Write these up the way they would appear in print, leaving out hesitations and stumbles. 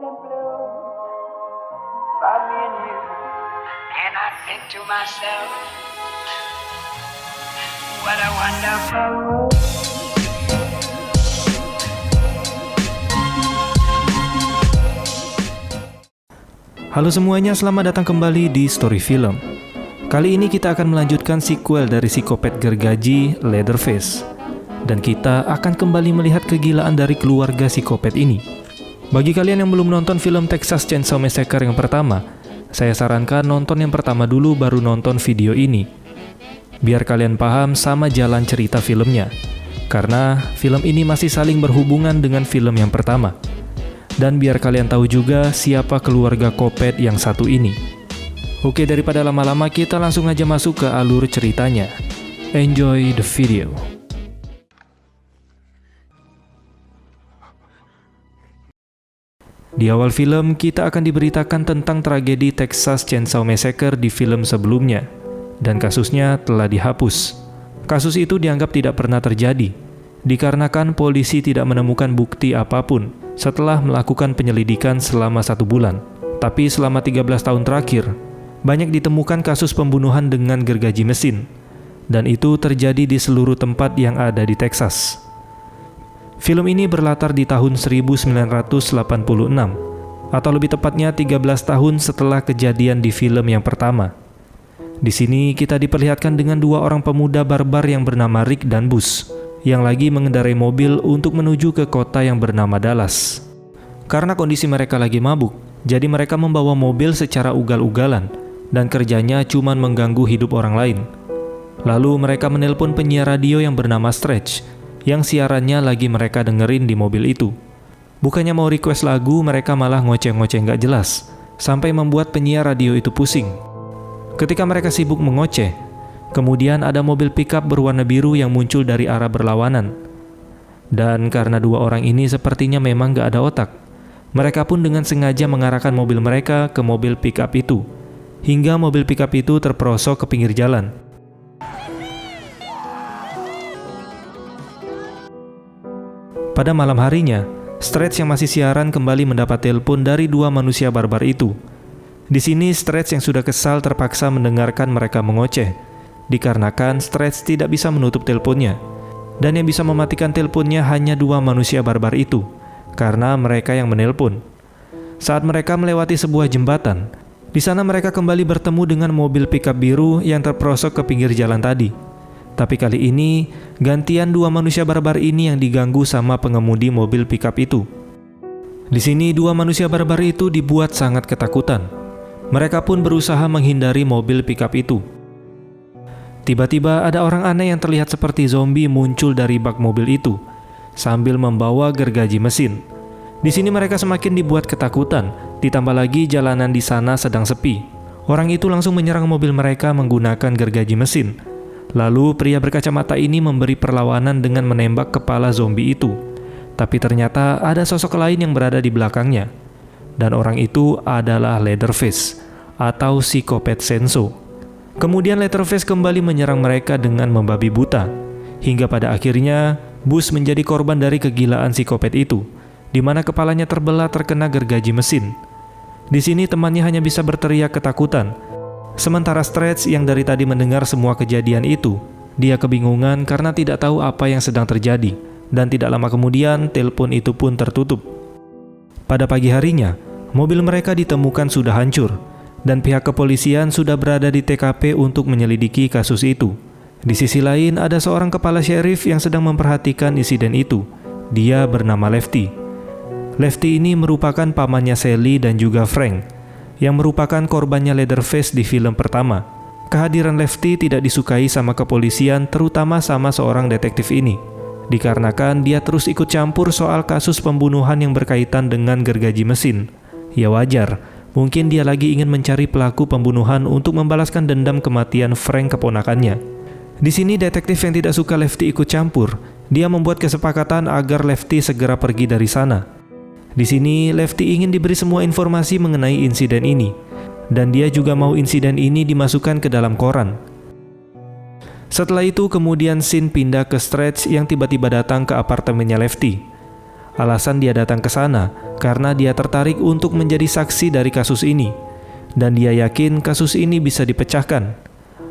the blue for me and you. And I think to myself, what a wonderful world. Halo semuanya, selamat datang kembali di Story Film. Kali ini kita akan melanjutkan sequel dari psikopat gergaji Leatherface. Dan kita akan kembali melihat kegilaan dari keluarga psikopat ini. Bagi kalian yang belum nonton film Texas Chainsaw Massacre yang pertama, saya sarankan nonton yang pertama dulu baru nonton video ini. Biar kalian paham sama jalan cerita filmnya. Karena film ini masih saling berhubungan dengan film yang pertama. Dan biar kalian tahu juga siapa keluarga Kopet yang satu ini. Oke, daripada lama-lama kita langsung aja masuk ke alur ceritanya. Enjoy the video. Di awal film, kita akan diberitakan tentang tragedi Texas Chainsaw Massacre di film sebelumnya. Dan kasusnya telah dihapus. Kasus itu dianggap tidak pernah terjadi, dikarenakan polisi tidak menemukan bukti apapun setelah melakukan penyelidikan selama 1 bulan. Tapi selama 13 tahun terakhir, banyak ditemukan kasus pembunuhan dengan gergaji mesin. Dan itu terjadi di seluruh tempat yang ada di Texas. Film ini berlatar di tahun 1986, atau lebih tepatnya 13 tahun setelah kejadian di film yang pertama. Di sini kita diperlihatkan dengan 2 orang pemuda barbar yang bernama Rick dan Bus, yang lagi mengendarai mobil untuk menuju ke kota yang bernama Dallas. Karena kondisi mereka lagi mabuk, jadi mereka membawa mobil secara ugal-ugalan, dan kerjanya cuma mengganggu hidup orang lain. Lalu mereka menelpon penyiar radio yang bernama Stretch, yang siarannya lagi mereka dengerin di mobil itu. Bukannya mau request lagu, mereka malah ngoceh-ngoceh gak jelas, sampai membuat penyiar radio itu pusing. Ketika mereka sibuk mengoceh, kemudian ada mobil pickup berwarna biru yang muncul dari arah berlawanan. Dan karena 2 orang ini sepertinya memang gak ada otak, mereka pun dengan sengaja mengarahkan mobil mereka ke mobil pickup itu, hingga mobil pickup itu terperosok ke pinggir jalan. Pada malam harinya, Stretch yang masih siaran kembali mendapat telepon dari 2 manusia barbar itu. Di sini Stretch yang sudah kesal terpaksa mendengarkan mereka mengoceh, dikarenakan Stretch tidak bisa menutup teleponnya. Dan yang bisa mematikan teleponnya hanya 2 manusia barbar itu, karena mereka yang menelpon. Saat mereka melewati sebuah jembatan, di sana mereka kembali bertemu dengan mobil pickup biru yang terperosok ke pinggir jalan tadi. Tapi kali ini, gantian 2 manusia barbar ini yang diganggu sama pengemudi mobil pickup itu. Di sini 2 manusia barbar itu dibuat sangat ketakutan. Mereka pun berusaha menghindari mobil pickup itu. Tiba-tiba ada orang aneh yang terlihat seperti zombie muncul dari bak mobil itu, sambil membawa gergaji mesin. Di sini mereka semakin dibuat ketakutan, ditambah lagi jalanan di sana sedang sepi. Orang itu langsung menyerang mobil mereka menggunakan gergaji mesin. Lalu pria berkacamata ini memberi perlawanan dengan menembak kepala zombie itu. Tapi ternyata ada sosok lain yang berada di belakangnya. Dan orang itu adalah Leatherface, atau psikopat Senso. Kemudian Leatherface kembali menyerang mereka dengan membabi buta, hingga pada akhirnya Bus menjadi korban dari kegilaan psikopat itu, di mana kepalanya terbelah terkena gergaji mesin. Di sini temannya hanya bisa berteriak ketakutan, sementara Stretch yang dari tadi mendengar semua kejadian itu, dia kebingungan karena tidak tahu apa yang sedang terjadi, dan tidak lama kemudian telepon itu pun tertutup. Pada pagi harinya, mobil mereka ditemukan sudah hancur, dan pihak kepolisian sudah berada di TKP untuk menyelidiki kasus itu. Di sisi lain, ada seorang kepala sheriff yang sedang memperhatikan insiden itu. Dia bernama Lefty. Lefty ini merupakan pamannya Sally dan juga Frank, yang merupakan korbannya Leatherface di film pertama. Kehadiran Lefty tidak disukai sama kepolisian, terutama sama seorang detektif ini, dikarenakan dia terus ikut campur soal kasus pembunuhan yang berkaitan dengan gergaji mesin. Ya wajar, mungkin dia lagi ingin mencari pelaku pembunuhan untuk membalaskan dendam kematian Frank keponakannya. Di sini detektif yang tidak suka Lefty ikut campur, dia membuat kesepakatan agar Lefty segera pergi dari sana. Di sini Lefty ingin diberi semua informasi mengenai insiden ini, dan dia juga mau insiden ini dimasukkan ke dalam koran. Setelah itu kemudian scene pindah ke Stretch yang tiba-tiba datang ke apartemennya Lefty. Alasan dia datang ke sana karena dia tertarik untuk menjadi saksi dari kasus ini, dan dia yakin kasus ini bisa dipecahkan.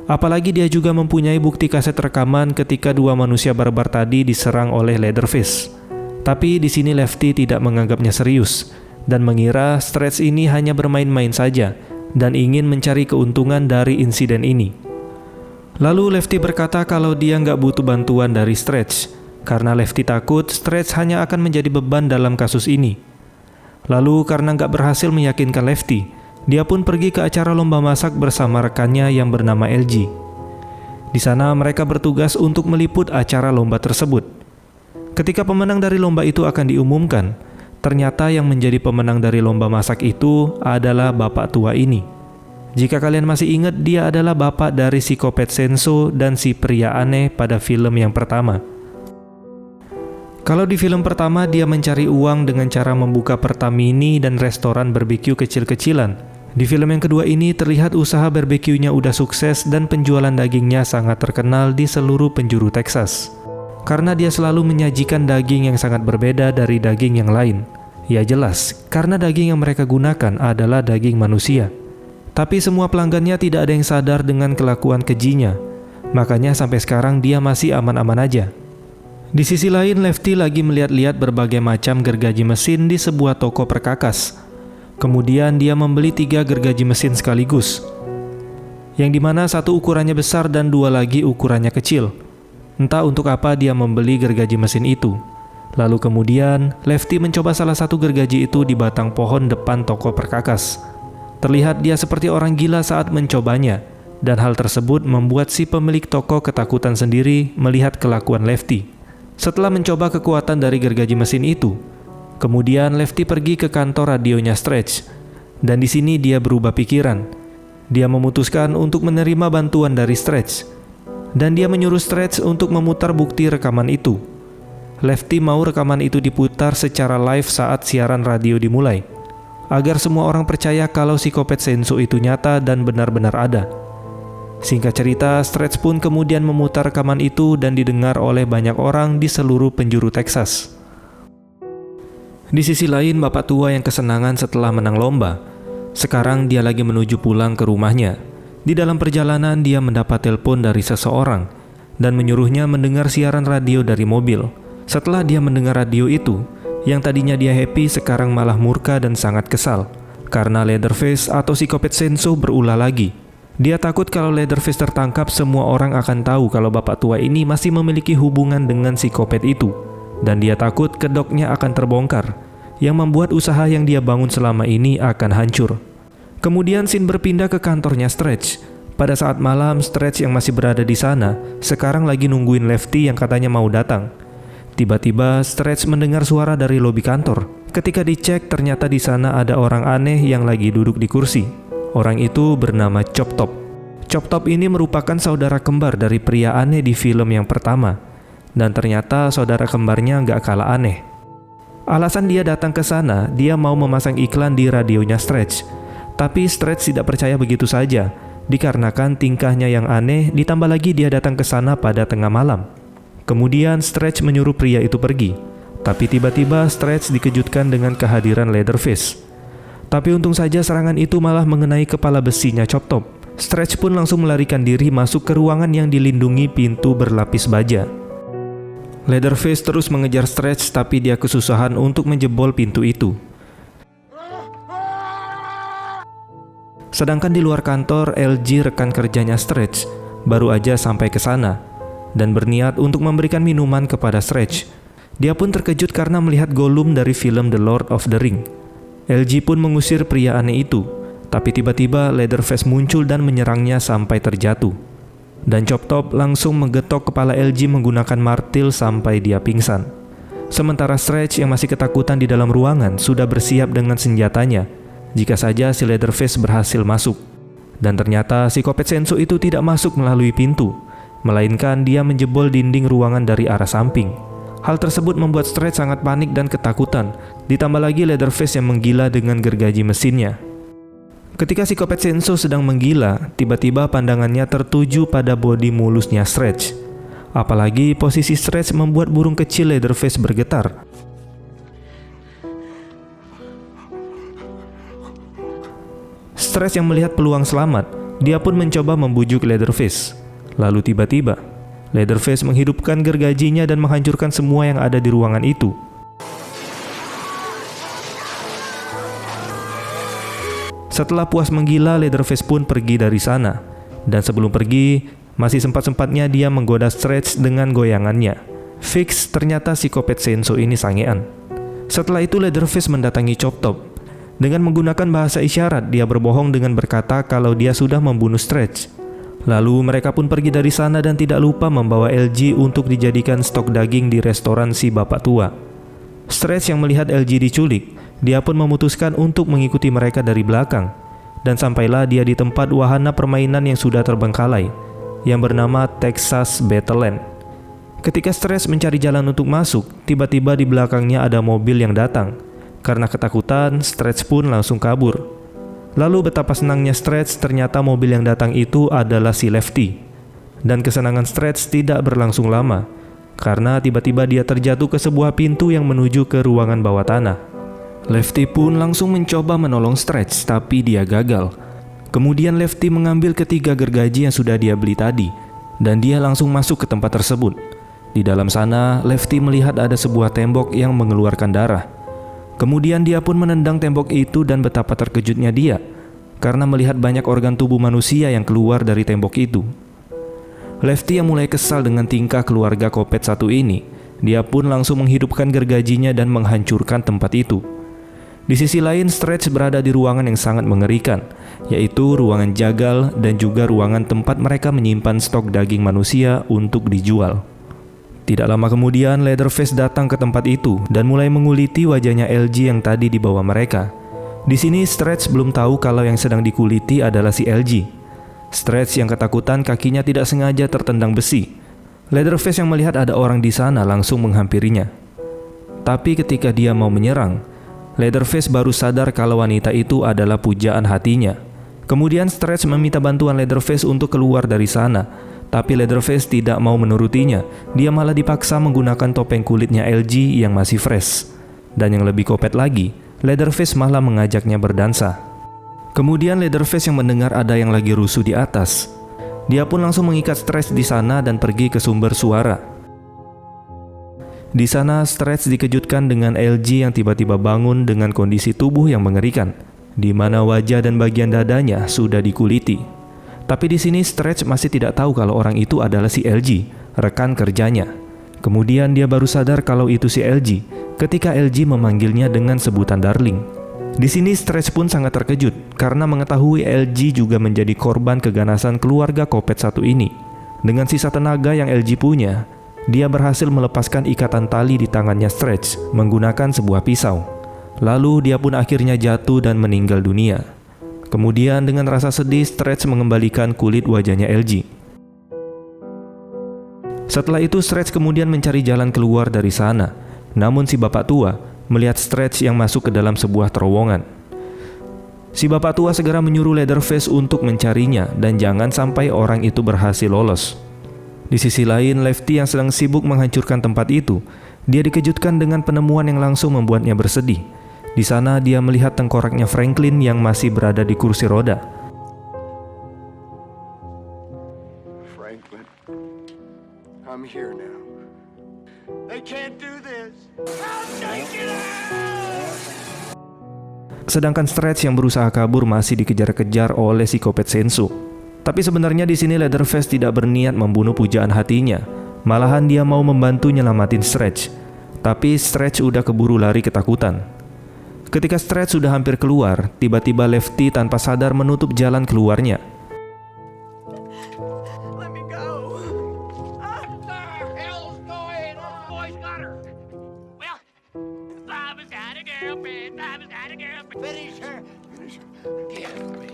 Apalagi dia juga mempunyai bukti kaset rekaman ketika dua manusia barbar tadi diserang oleh Leatherface. Tapi di sini Lefty tidak menganggapnya serius dan mengira Stretch ini hanya bermain-main saja dan ingin mencari keuntungan dari insiden ini. Lalu Lefty berkata kalau dia nggak butuh bantuan dari Stretch karena Lefty takut Stretch hanya akan menjadi beban dalam kasus ini. Lalu karena nggak berhasil meyakinkan Lefty, dia pun pergi ke acara lomba masak bersama rekannya yang bernama LG. Di sana mereka bertugas untuk meliput acara lomba tersebut. Ketika pemenang dari lomba itu akan diumumkan, ternyata yang menjadi pemenang dari lomba masak itu adalah bapak tua ini. Jika kalian masih ingat, dia adalah bapak dari psikopat Senso dan si pria aneh pada film yang pertama. Kalau di film pertama dia mencari uang dengan cara membuka Pertamini dan restoran barbeque kecil-kecilan, di film yang kedua ini terlihat usaha barbeque-nya udah sukses dan penjualan dagingnya sangat terkenal di seluruh penjuru Texas. Karena dia selalu menyajikan daging yang sangat berbeda dari daging yang lain. Ya jelas, karena daging yang mereka gunakan adalah daging manusia. Tapi semua pelanggannya tidak ada yang sadar dengan kelakuan kejinya. Makanya sampai sekarang dia masih aman-aman aja. Di sisi lain, Lefty lagi melihat-lihat berbagai macam gergaji mesin di sebuah toko perkakas. Kemudian dia membeli 3 gergaji mesin sekaligus, yang dimana satu ukurannya besar dan 2 lagi ukurannya kecil. Entah untuk apa dia membeli gergaji mesin itu. Lalu kemudian Lefty mencoba salah satu gergaji itu di batang pohon depan toko perkakas. Terlihat dia seperti orang gila saat mencobanya, dan hal tersebut membuat si pemilik toko ketakutan sendiri melihat kelakuan Lefty. Setelah mencoba kekuatan dari gergaji mesin itu, kemudian Lefty pergi ke kantor radionya Stretch, dan di sini dia berubah pikiran. Dia memutuskan untuk menerima bantuan dari Stretch, dan dia menyuruh Stretch untuk memutar bukti rekaman itu. Lefty mau rekaman itu diputar secara live saat siaran radio dimulai, agar semua orang percaya kalau psikopat Senso itu nyata dan benar-benar ada. Singkat cerita, Stretch pun kemudian memutar rekaman itu dan didengar oleh banyak orang di seluruh penjuru Texas. Di sisi lain, bapak tua yang kesenangan setelah menang lomba, sekarang dia lagi menuju pulang ke rumahnya. Di dalam perjalanan, dia mendapat telepon dari seseorang dan menyuruhnya mendengar siaran radio dari mobil. Setelah dia mendengar radio itu, yang tadinya dia happy sekarang malah murka dan sangat kesal karena Leatherface atau psikopat Senso berulah lagi. Dia takut kalau Leatherface tertangkap, semua orang akan tahu kalau bapak tua ini masih memiliki hubungan dengan psikopat itu, dan dia takut kedoknya akan terbongkar, yang membuat usaha yang dia bangun selama ini akan hancur. Kemudian scene berpindah ke kantornya Stretch. Pada saat malam, Stretch yang masih berada di sana sekarang lagi nungguin Lefty yang katanya mau datang. Tiba-tiba Stretch mendengar suara dari lobi kantor. Ketika dicek, ternyata di sana ada orang aneh yang lagi duduk di kursi. Orang itu bernama Chop Top. Chop Top ini merupakan saudara kembar dari pria aneh di film yang pertama, dan ternyata saudara kembarnya nggak kalah aneh. Alasan dia datang ke sana, dia mau memasang iklan di radionya Stretch. Tapi Stretch tidak percaya begitu saja, dikarenakan tingkahnya yang aneh, ditambah lagi dia datang ke sana pada tengah malam. Kemudian Stretch menyuruh pria itu pergi, tapi tiba-tiba Stretch dikejutkan dengan kehadiran Leatherface. Tapi untung saja serangan itu malah mengenai kepala besinya Chop Top. Stretch pun langsung melarikan diri masuk ke ruangan yang dilindungi pintu berlapis baja. Leatherface terus mengejar Stretch, tapi dia kesusahan untuk menjebol pintu itu. Sedangkan di luar kantor, LG rekan kerjanya Stretch baru aja sampai ke sana dan berniat untuk memberikan minuman kepada Stretch. Dia pun terkejut karena melihat Gollum dari film The Lord of the Ring. LG pun mengusir pria aneh itu, tapi tiba-tiba Leatherface muncul dan menyerangnya sampai terjatuh. Dan Chop Top langsung menggetok kepala LG menggunakan martil sampai dia pingsan. Sementara Stretch yang masih ketakutan di dalam ruangan sudah bersiap dengan senjatanya jika saja si Leatherface berhasil masuk. Dan ternyata psikopat Senso itu tidak masuk melalui pintu, melainkan dia menjebol dinding ruangan dari arah samping. Hal tersebut membuat Stretch sangat panik dan ketakutan, ditambah lagi Leatherface yang menggila dengan gergaji mesinnya. Ketika psikopat Senso sedang menggila, tiba-tiba pandangannya tertuju pada bodi mulusnya Stretch. Apalagi posisi Stretch membuat burung kecil Leatherface bergetar. Stretch yang melihat peluang selamat, dia pun mencoba membujuk Leatherface. Lalu tiba-tiba, Leatherface menghidupkan gergajinya dan menghancurkan semua yang ada di ruangan itu. Setelah puas menggila, Leatherface pun pergi dari sana. Dan sebelum pergi, masih sempat-sempatnya dia menggoda Stretch dengan goyangannya. Fix, ternyata psikopat Senso ini sangean. Setelah itu Leatherface mendatangi Chop Top. Dengan menggunakan bahasa isyarat, dia berbohong dengan berkata kalau dia sudah membunuh Stretch. Lalu mereka pun pergi dari sana dan tidak lupa membawa LG untuk dijadikan stok daging di restoran si bapak tua. Stretch yang melihat LG diculik, dia pun memutuskan untuk mengikuti mereka dari belakang. Dan sampailah dia di tempat wahana permainan yang sudah terbengkalai, yang bernama Texas Battleland. Ketika Stretch mencari jalan untuk masuk, tiba-tiba di belakangnya ada mobil yang datang. Karena ketakutan, Stretch pun langsung kabur. Lalu betapa senangnya Stretch, ternyata mobil yang datang itu adalah si Lefty. Dan kesenangan Stretch tidak berlangsung lama, karena tiba-tiba dia terjatuh ke sebuah pintu yang menuju ke ruangan bawah tanah. Lefty pun langsung mencoba menolong Stretch, tapi dia gagal. Kemudian Lefty mengambil ketiga gergaji yang sudah dia beli tadi, dan dia langsung masuk ke tempat tersebut. Di dalam sana, Lefty melihat ada sebuah tembok yang mengeluarkan darah. Kemudian dia pun menendang tembok itu dan betapa terkejutnya dia, karena melihat banyak organ tubuh manusia yang keluar dari tembok itu. Lefty yang mulai kesal dengan tingkah keluarga Kopet satu ini, dia pun langsung menghidupkan gergajinya dan menghancurkan tempat itu. Di sisi lain, Stretch berada di ruangan yang sangat mengerikan, yaitu ruangan jagal dan juga ruangan tempat mereka menyimpan stok daging manusia untuk dijual. Tidak lama kemudian, Leatherface datang ke tempat itu dan mulai menguliti wajahnya LG yang tadi dibawa mereka. Di sini Stretch belum tahu kalau yang sedang dikuliti adalah si LG. Stretch yang ketakutan kakinya tidak sengaja tertendang besi. Leatherface yang melihat ada orang di sana langsung menghampirinya. Tapi ketika dia mau menyerang, Leatherface baru sadar kalau wanita itu adalah pujaan hatinya. Kemudian Stretch meminta bantuan Leatherface untuk keluar dari sana. Tapi Leatherface tidak mau menurutinya. Dia malah dipaksa menggunakan topeng kulitnya LG yang masih fresh. Dan yang lebih kopet lagi, Leatherface malah mengajaknya berdansa. Kemudian Leatherface yang mendengar ada yang lagi rusuh di atas. Dia pun langsung mengikat Stretch di sana dan pergi ke sumber suara. Di sana Stretch dikejutkan dengan LG yang tiba-tiba bangun dengan kondisi tubuh yang mengerikan, di mana wajah dan bagian dadanya sudah dikuliti. Tapi di sini Stretch masih tidak tahu kalau orang itu adalah si LG, rekan kerjanya. Kemudian dia baru sadar kalau itu si LG ketika LG memanggilnya dengan sebutan darling. Di sini Stretch pun sangat terkejut karena mengetahui LG juga menjadi korban keganasan keluarga Kopet satu ini. Dengan sisa tenaga yang LG punya, dia berhasil melepaskan ikatan tali di tangannya Stretch menggunakan sebuah pisau. Lalu dia pun akhirnya jatuh dan meninggal dunia. Kemudian dengan rasa sedih, Stretch mengembalikan kulit wajahnya LG. Setelah itu Stretch kemudian mencari jalan keluar dari sana. Namun si bapak tua melihat Stretch yang masuk ke dalam sebuah terowongan. Si bapak tua segera menyuruh Leatherface untuk mencarinya dan jangan sampai orang itu berhasil lolos. Di sisi lain, Lefty yang sedang sibuk menghancurkan tempat itu, dia dikejutkan dengan penemuan yang langsung membuatnya bersedih. Di sana dia melihat tengkoraknya Franklin yang masih berada di kursi roda. Franklin, I'm here now. They can't do this. I'll take it out. Sedangkan Stretch yang berusaha kabur masih dikejar-kejar oleh si Kopet Senso. Tapi sebenarnya di sini Leatherface tidak berniat membunuh pujaan hatinya. Malahan dia mau membantu nyelamatin Stretch. Tapi Stretch udah keburu lari ketakutan. Ketika Stretch sudah hampir keluar, tiba-tiba Lefty tanpa sadar menutup jalan keluarnya. Let me go. What the hell's going on? Boys got her. Well, Bob's got a girlfriend. Bob's got a girlfriend. Finish her. Finish her. Kill me.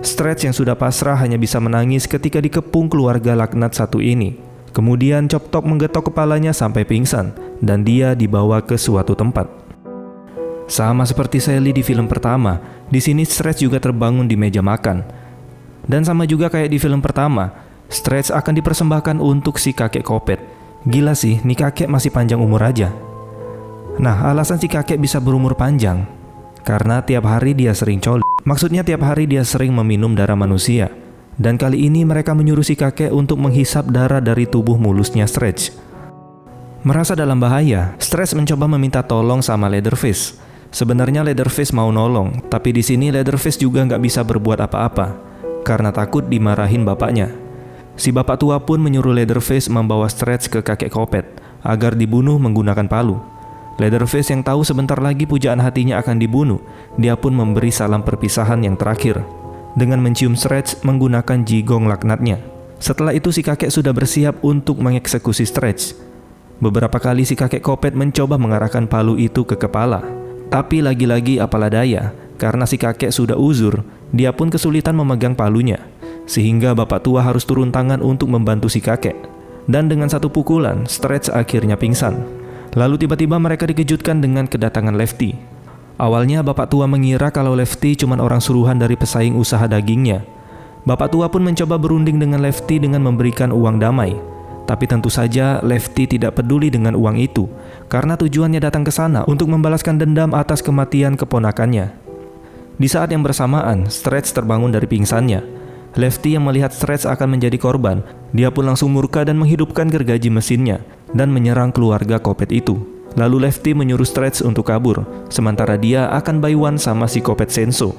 Stretch yang sudah pasrah hanya bisa menangis ketika dikepung keluarga laknat satu ini. Kemudian Chop Top menggetok kepalanya sampai pingsan dan dia dibawa ke suatu tempat. Sama seperti Sally di film pertama, di sini Stretch juga terbangun di meja makan. Dan sama juga kayak di film pertama, Stretch akan dipersembahkan untuk si kakek Kopet. Gila sih, nih kakek masih panjang umur aja. Nah, alasan si kakek bisa berumur panjang karena tiap hari dia sering coli. Maksudnya tiap hari dia sering meminum darah manusia. Dan kali ini mereka menyuruh si kakek untuk menghisap darah dari tubuh mulusnya Stretch. Merasa dalam bahaya, Stretch mencoba meminta tolong sama Leatherface. Sebenarnya Leatherface mau nolong, tapi di sini Leatherface juga nggak bisa berbuat apa-apa karena takut dimarahin bapaknya. Si bapak tua pun menyuruh Leatherface membawa Stretch ke kakek Kopet agar dibunuh menggunakan palu. Leatherface yang tahu sebentar lagi pujaan hatinya akan dibunuh, dia pun memberi salam perpisahan yang terakhir dengan mencium Stretch menggunakan jigong laknatnya. Setelah itu si kakek sudah bersiap untuk mengeksekusi Stretch. Beberapa kali si kakek Kopet mencoba mengarahkan palu itu ke kepala, tapi lagi-lagi apalah daya, karena si kakek sudah uzur, dia pun kesulitan memegang palunya. Sehingga bapak tua harus turun tangan untuk membantu si kakek. Dan dengan satu pukulan, Stretch akhirnya pingsan. Lalu tiba-tiba mereka dikejutkan dengan kedatangan Lefty. Awalnya bapak tua mengira kalau Lefty cuma orang suruhan dari pesaing usaha dagingnya. Bapak tua pun mencoba berunding dengan Lefty dengan memberikan uang damai. Tapi tentu saja Lefty tidak peduli dengan uang itu, karena tujuannya datang ke sana untuk membalaskan dendam atas kematian keponakannya. Di saat yang bersamaan, Stretch terbangun dari pingsannya. Lefty yang melihat Stretch akan menjadi korban, dia pun langsung murka dan menghidupkan gergaji mesinnya dan menyerang keluarga Kopet itu. Lalu Lefty menyuruh Stretch untuk kabur, sementara dia akan buy one sama si Kopet Senso.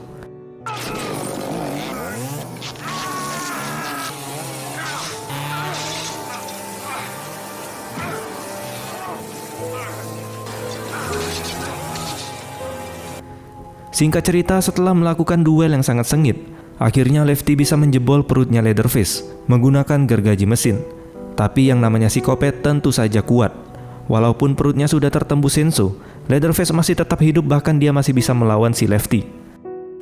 Singkat cerita, setelah melakukan duel yang sangat sengit, akhirnya Lefty bisa menjebol perutnya Leatherface menggunakan gergaji mesin. Tapi yang namanya si Kopet tentu saja kuat. Walaupun perutnya sudah tertembus Senso, Leatherface masih tetap hidup, bahkan dia masih bisa melawan si Lefty.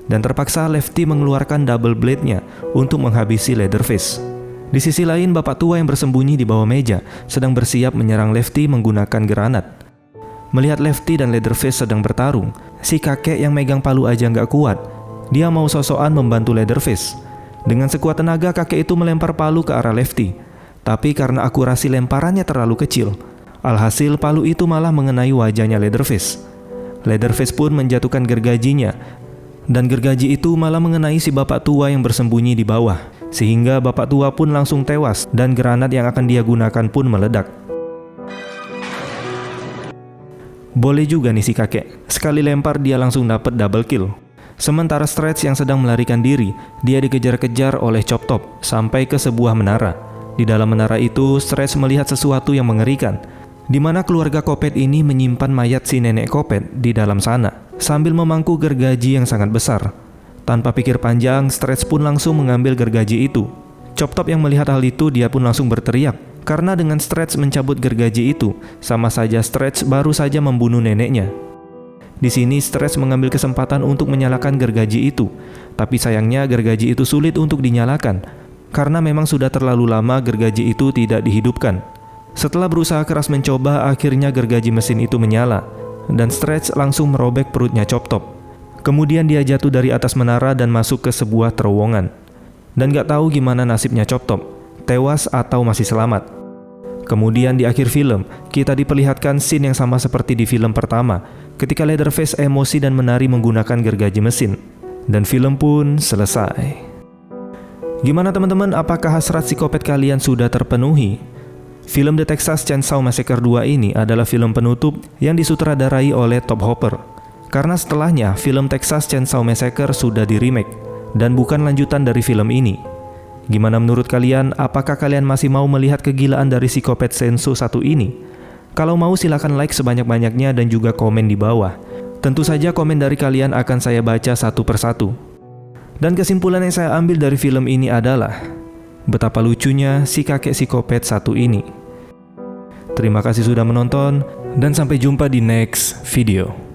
Dan terpaksa Lefty mengeluarkan double blade-nya untuk menghabisi Leatherface. Di sisi lain, bapak tua yang bersembunyi di bawah meja sedang bersiap menyerang Lefty menggunakan granat. Melihat Lefty dan Leatherface sedang bertarung, si kakek yang megang palu aja nggak kuat. Dia mau sosokan membantu Leatherface. Dengan sekuat tenaga kakek itu melempar palu ke arah Lefty. Tapi karena akurasi lemparannya terlalu kecil, alhasil palu itu malah mengenai wajahnya Leatherface. Leatherface pun menjatuhkan gergajinya, dan gergaji itu malah mengenai si bapak tua yang bersembunyi di bawah. Sehingga bapak tua pun langsung tewas dan granat yang akan dia gunakan pun meledak. Boleh juga nih si kakek, sekali lempar dia langsung dapat double kill. Sementara Stretch yang sedang melarikan diri, dia dikejar-kejar oleh Chop Top sampai ke sebuah menara. Di dalam menara itu, Stretch melihat sesuatu yang mengerikan, di mana keluarga Kopet ini menyimpan mayat si nenek Kopet di dalam sana, sambil memangku gergaji yang sangat besar. Tanpa pikir panjang, Stretch pun langsung mengambil gergaji itu. Chop Top yang melihat hal itu, dia pun langsung berteriak, karena dengan Stretch mencabut gergaji itu, sama saja Stretch baru saja membunuh neneknya. Di sini Stretch mengambil kesempatan untuk menyalakan gergaji itu, tapi sayangnya gergaji itu sulit untuk dinyalakan, karena memang sudah terlalu lama gergaji itu tidak dihidupkan. Setelah berusaha keras mencoba, akhirnya gergaji mesin itu menyala, dan Stretch langsung merobek perutnya Chop Top. Kemudian dia jatuh dari atas menara dan masuk ke sebuah terowongan. Dan gak tahu gimana nasibnya Chop Top, tewas atau masih selamat. Kemudian di akhir film, kita diperlihatkan scene yang sama seperti di film pertama, ketika Leatherface emosi dan menari menggunakan gergaji mesin. Dan film pun selesai. Gimana teman-teman, apakah hasrat psikopat kalian sudah terpenuhi? Film The Texas Chainsaw Massacre 2 ini adalah film penutup yang disutradarai oleh Top Hopper. Karena setelahnya, film Texas Chainsaw Massacre sudah di-remake dan bukan lanjutan dari film ini. Gimana menurut kalian? Apakah kalian masih mau melihat kegilaan dari psikopat Senso satu ini? Kalau mau silahkan like sebanyak-banyaknya dan juga komen di bawah. Tentu saja komen dari kalian akan saya baca satu persatu. Dan kesimpulan yang saya ambil dari film ini adalah betapa lucunya si kakek psikopat satu ini. Terima kasih sudah menonton dan sampai jumpa di next video.